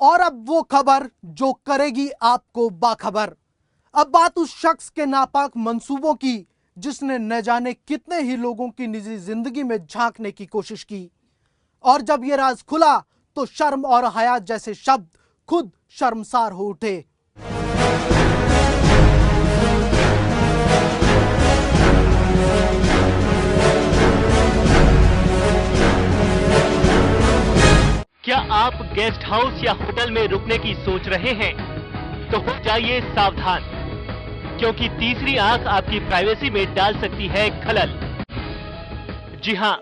और अब वो खबर जो करेगी आपको बाखबर। अब बात उस शख्स के नापाक मंसूबों की जिसने न जाने कितने ही लोगों की निजी जिंदगी में झांकने की कोशिश की, और जब ये राज खुला तो शर्म और हया जैसे शब्द खुद शर्मसार हो उठे। क्या आप गेस्ट हाउस या होटल में रुकने की सोच रहे हैं? तो हो जाइए सावधान, क्योंकि तीसरी आंख आपकी प्राइवेसी में डाल सकती है खलल। जी हां,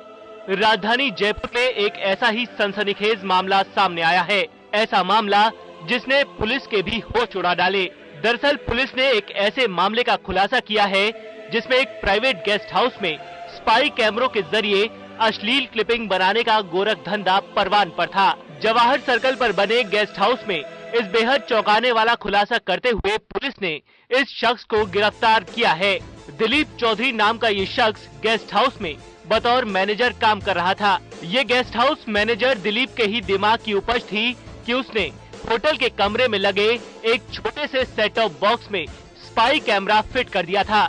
राजधानी जयपुर में एक ऐसा ही सनसनीखेज मामला सामने आया है। ऐसा मामला जिसने पुलिस के भी होश उड़ा डाले। दरअसल पुलिस ने एक ऐसे मामले का खुलासा किया है जिसमें एक प्राइवेट गेस्ट हाउस में स्पाई कैमरों के जरिए अश्लील क्लिपिंग बनाने का गोरख धंधा परवान पर था। जवाहर सर्कल पर बने गेस्ट हाउस में इस बेहद चौंकाने वाला खुलासा करते हुए पुलिस ने इस शख्स को गिरफ्तार किया है। दिलीप चौधरी नाम का ये शख्स गेस्ट हाउस में बतौर मैनेजर काम कर रहा था। ये गेस्ट हाउस मैनेजर दिलीप के ही दिमाग की उपज थी कि उसने होटल के कमरे में लगे एक छोटे से सेट टॉप बॉक्स में स्पाई कैमरा फिट कर दिया था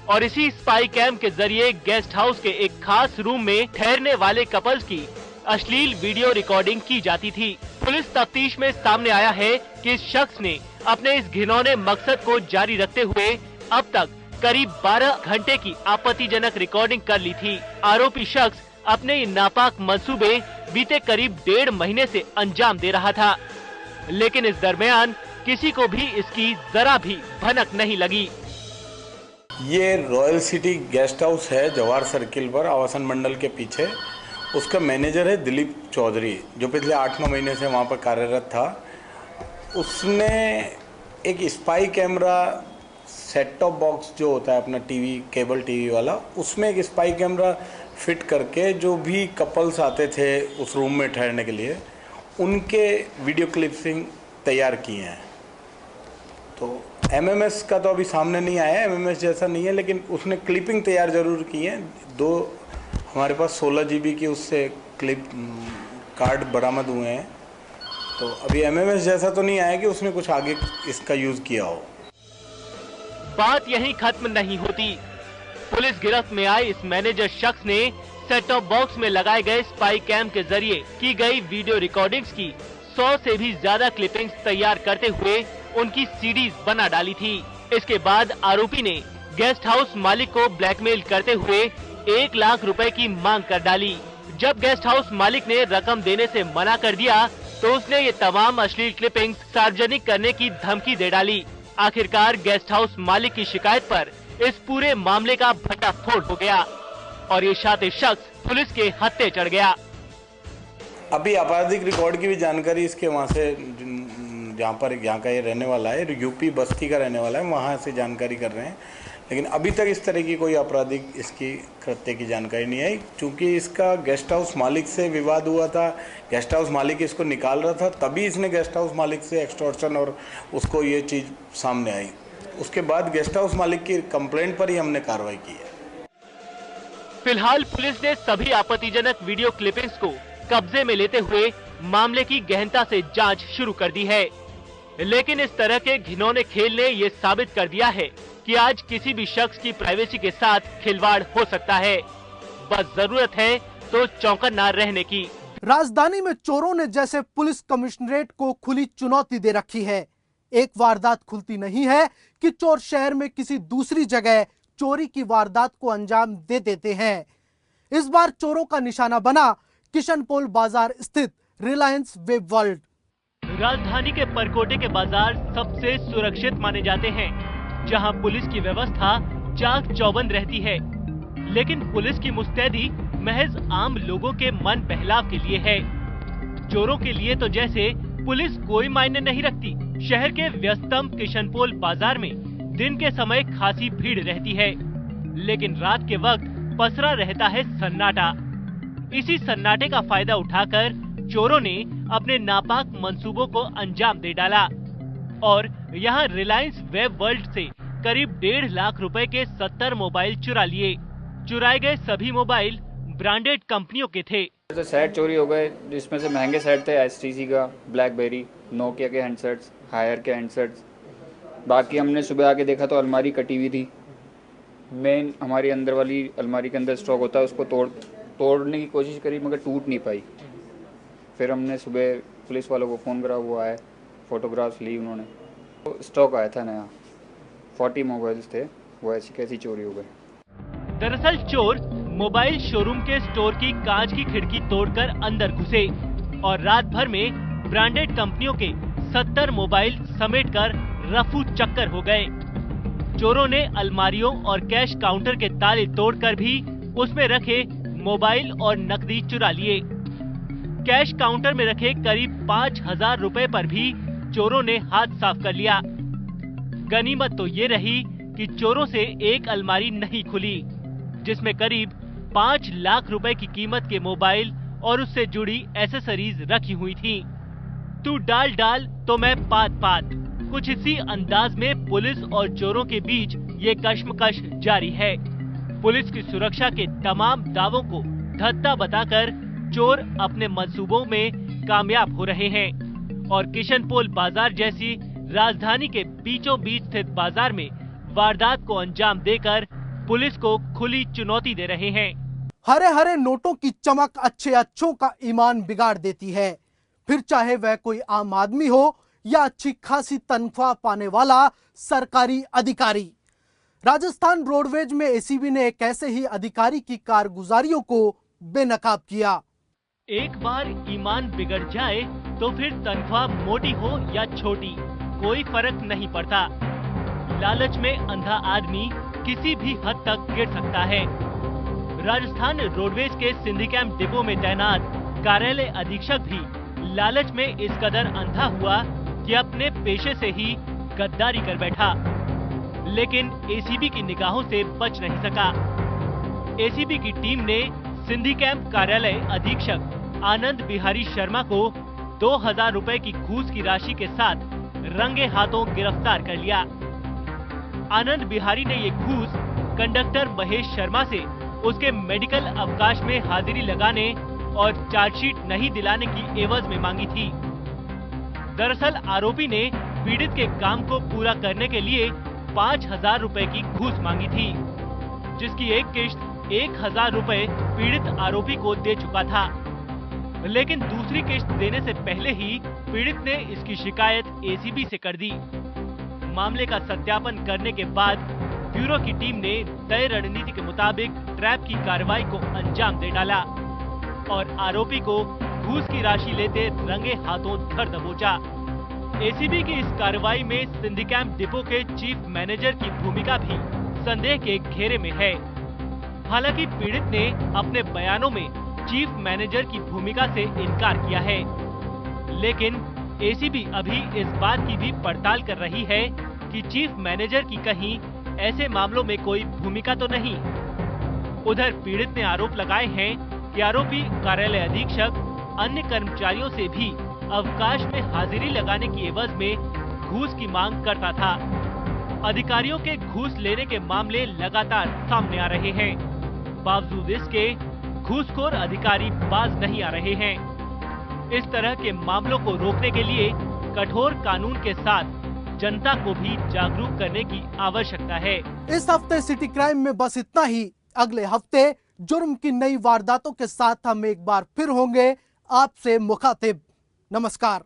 और इसी स्पाई कैम के जरिए गेस्ट हाउस के एक खास रूम में ठहरने वाले कपल्स की अश्लील वीडियो रिकॉर्डिंग की जाती थी। पुलिस तफ्तीश में सामने आया है कि इस शख्स ने अपने इस घिनौने मकसद को जारी रखते हुए अब तक करीब 12 घंटे की आपत्तिजनक रिकॉर्डिंग कर ली थी। आरोपी शख्स अपने ये नापाक मंसूबे बीते करीब 1.5 महीने से अंजाम दे रहा था, लेकिन इस दरमियान किसी को भी इसकी जरा भी भनक नहीं लगी। ये रॉयल सिटी गेस्ट हाउस है जवाहर सर्किल पर, आवासन मंडल के पीछे। उसका मैनेजर है दिलीप चौधरी, जो पिछले 8-9 महीने से वहाँ पर कार्यरत था। उसने एक spy camera set top box जो होता है अपना टीवी, केबल टीवी वाला, उसमें एक स्पाई कैमरा फिट करके जो भी कपल्स आते थे उस रूम में ठहरने के लिए, उनके वीडियो क्लिपिंग तैयार किए हैं। तो एमएमएस का तो अभी सामने नहीं आया है, एमएमएस जैसा नहीं है, लेकिन उसने क्लिपिंग तैयार जरूर की है। हमारे पास 16 GB की उससे क्लिप कार्ड बरामद हुए हैं। तो अभी एमएमएस जैसा तो नहीं आया कि उसने कुछ आगे इसका यूज किया हो। बात यहीं खत्म नहीं होती। पुलिस गिरफ्त में आए इस मैनेजर शख्स ने सेट टॉप बॉक्स में लगाए गए स्पाई कैम के जरिए की गई वीडियो रिकॉर्डिंग्स की 100 से भी ज्यादा क्लिपिंग्स तैयार करते हुए उनकी सीडीज बना डाली थी। इसके बाद आरोपी ने गेस्ट हाउस मालिक को ब्लैकमेल करते हुए 1 लाख रुपए की मांग कर डाली। जब गेस्ट हाउस मालिक ने रकम देने से मना कर दिया तो उसने ये तमाम अश्लील क्लिपिंग्स सार्वजनिक करने की धमकी दे डाली। आखिरकार गेस्ट हाउस मालिक की शिकायत पर इस पूरे मामले का भंडाफोड़ हो गया और ये शातिर शख्स पुलिस के हत्थे चढ़ गया। अभी आपराधिक रिकॉर्ड की भी जानकारी इसके वहाँ से, यहाँ का ये रहने वाला है, यूपी बस्ती का रहने वाला है, वहाँ से जानकारी कर रहे हैं। लेकिन अभी तक इस तरह की कोई आपराधिक इसकी कृत्य की जानकारी नहीं आई, क्योंकि इसका गेस्ट हाउस मालिक से विवाद हुआ था। गेस्ट हाउस मालिक इसको निकाल रहा था, तभी इसने गेस्ट हाउस मालिक से एक्सटॉर्शन और उसको ये चीज़ सामने आई। उसके बाद गेस्ट हाउस मालिक की कंप्लेंट पर ही हमने कार्रवाई की है। फिलहाल पुलिस ने सभी आपत्तिजनक वीडियो क्लिपिंग्स को कब्जे में लेते हुए मामले की गहनता से जांच शुरू कर दी है। लेकिन इस तरह के घिनौने खेल ने ये साबित कर दिया है कि आज किसी भी शख्स की प्राइवेसी के साथ खिलवाड़ हो सकता है। बस जरूरत है तो चौकन्ना रहने की। राजधानी में चोरों ने जैसे पुलिस कमिश्नरेट को खुली चुनौती दे रखी है। एक वारदात खुलती नहीं है कि चोर शहर में किसी दूसरी जगह चोरी की वारदात को अंजाम दे देते हैं। इस बार चोरों का निशाना बना किशनपोल बाजार स्थित रिलायंस वेब वर्ल्ड। राजधानी के परकोटे के बाजार सबसे सुरक्षित माने जाते हैं, जहां पुलिस की व्यवस्था चाक चौबंद रहती है। लेकिन पुलिस की मुस्तैदी महज आम लोगों के मन बहलाव के लिए है। चोरों के लिए तो जैसे पुलिस कोई मायने नहीं रखती। शहर के व्यस्तम किशनपोल बाजार में दिन के समय खासी भीड़ रहती है, लेकिन रात के वक्त पसरा रहता है सन्नाटा। इसी सन्नाटे का फायदा उठाकर चोरों ने अपने नापाक मंसूबों को अंजाम दे डाला और यहां रिलायंस वेब वर्ल्ड से करीब 1.5 लाख रुपए के 70 मोबाइल चुरा लिए। चुराए गए सभी मोबाइल ब्रांडेड कंपनियों के थे। तो सेट चोरी हो गए, जिसमें से महंगे सेट थे एसटीसी का, ब्लैकबेरी, नोकिया के हैंडसेट्स, हायर के हैंडसेट्स। बाकी हमने सुबह आके देखा तो अलमारी कटी हुई थी। मेन हमारी अंदर वाली अलमारी के अंदर स्टॉक होता है, उसको तोड़ने की कोशिश करी मगर टूट नहीं पाई। फिर हमने सुबह पुलिस वालों को फ़ोन करा, वो आए, फ़ोटोग्राफ्स ली उन्होंने। तो स्टॉक आया था नया, 40 मोबाइल्स थे, वो ऐसी कैसी चोरी हो गई। दरअसल चोर मोबाइल शोरूम के स्टोर की कांच की खिड़की तोड़कर अंदर घुसे और रात भर में ब्रांडेड कंपनियों के 70 मोबाइल समेटकर रफू चक्कर हो गए। चोरों ने अलमारियों और कैश काउंटर के ताले तोड़कर भी उसमें रखे मोबाइल और नकदी चुरा लिए। कैश काउंटर में रखे करीब 5,000 रुपए पर भी चोरों ने हाथ साफ कर लिया। गनीमत तो ये रही कि चोरों से एक अलमारी नहीं खुली, जिसमें करीब 5 लाख रुपए की कीमत के मोबाइल और उससे जुड़ी एसेसरीज रखी हुई थी। तू डाल डाल तो मैं पात पात, कुछ इसी अंदाज में पुलिस और चोरों के बीच ये कश्मकश जारी है। पुलिस की सुरक्षा के तमाम दावों को धत्ता बताकर चोर अपने मंसूबों में कामयाब हो रहे हैं और किशनपोल बाजार जैसी राजधानी के बीचों बीच स्थित बाजार में वारदात को अंजाम देकर पुलिस को खुली चुनौती दे रहे हैं। हरे हरे नोटों की चमक अच्छे अच्छों का ईमान बिगाड़ देती है, फिर चाहे वह कोई आम आदमी हो या अच्छी खासी तनख्वाह पाने वाला सरकारी अधिकारी। राजस्थान रोडवेज में एसीबी ने एक ऐसे ही अधिकारी की कारगुजारियों को बेनकाब किया। एक बार ईमान बिगड़ जाए तो फिर तनख्वाह मोटी हो या छोटी कोई फर्क नहीं पड़ता। लालच में अंधा आदमी किसी भी हद तक गिर सकता है। राजस्थान रोडवेज के सिंधी कैंप डिपो में तैनात कार्यालय अधीक्षक भी लालच में इस कदर अंधा हुआ कि अपने पेशे से ही गद्दारी कर बैठा, लेकिन एसीबी की निगाहों से बच नहीं सका। एसीबी की टीम ने सिंधी कैंप कार्यालय अधीक्षक आनंद बिहारी शर्मा को 2,000 रुपए की घूस की राशि के साथ रंगे हाथों गिरफ्तार कर लिया। आनंद बिहारी ने ये घूस कंडक्टर महेश शर्मा से उसके मेडिकल अवकाश में हाजिरी लगाने और चार्जशीट नहीं दिलाने की एवज में मांगी थी। दरअसल आरोपी ने पीड़ित के काम को पूरा करने के लिए 5,000 रुपए की घूस मांगी थी, जिसकी एक किश्त 1,000 रुपए पीड़ित आरोपी को दे चुका था, लेकिन दूसरी किश्त देने से पहले ही पीड़ित ने इसकी शिकायत एसीबी से कर दी। मामले का सत्यापन करने के बाद ब्यूरो की टीम ने तय रणनीति के मुताबिक ट्रैप की कार्रवाई को अंजाम दे डाला और आरोपी को घूस की राशि लेते रंगे हाथों धर दबोचा। एसीबी की इस कार्रवाई में सिंधी कैंप डिपो के चीफ मैनेजर की भूमिका भी संदेह के घेरे में है। हालांकि पीड़ित ने अपने बयानों में चीफ मैनेजर की भूमिका से इनकार किया है, लेकिन एसीबी अभी इस बात की भी पड़ताल कर रही है कि चीफ मैनेजर की कहीं ऐसे मामलों में कोई भूमिका तो नहीं। उधर पीड़ित ने आरोप लगाए हैं कि आरोपी कार्यालय अधीक्षक अन्य कर्मचारियों से भी अवकाश में हाजिरी लगाने की एवज में घूस की मांग करता था। अधिकारियों के घूस लेने के मामले लगातार सामने आ रहे हैं, बावजूद इसके घूसखोर अधिकारी बाज नहीं आ रहे हैं। इस तरह के मामलों को रोकने के लिए कठोर कानून के साथ जनता को भी जागरूक करने की आवश्यकता है। इस हफ्ते सिटी क्राइम में बस इतना ही। अगले हफ्ते जुर्म की नई वारदातों के साथ हम एक बार फिर होंगे आपसे मुखातिब। नमस्कार।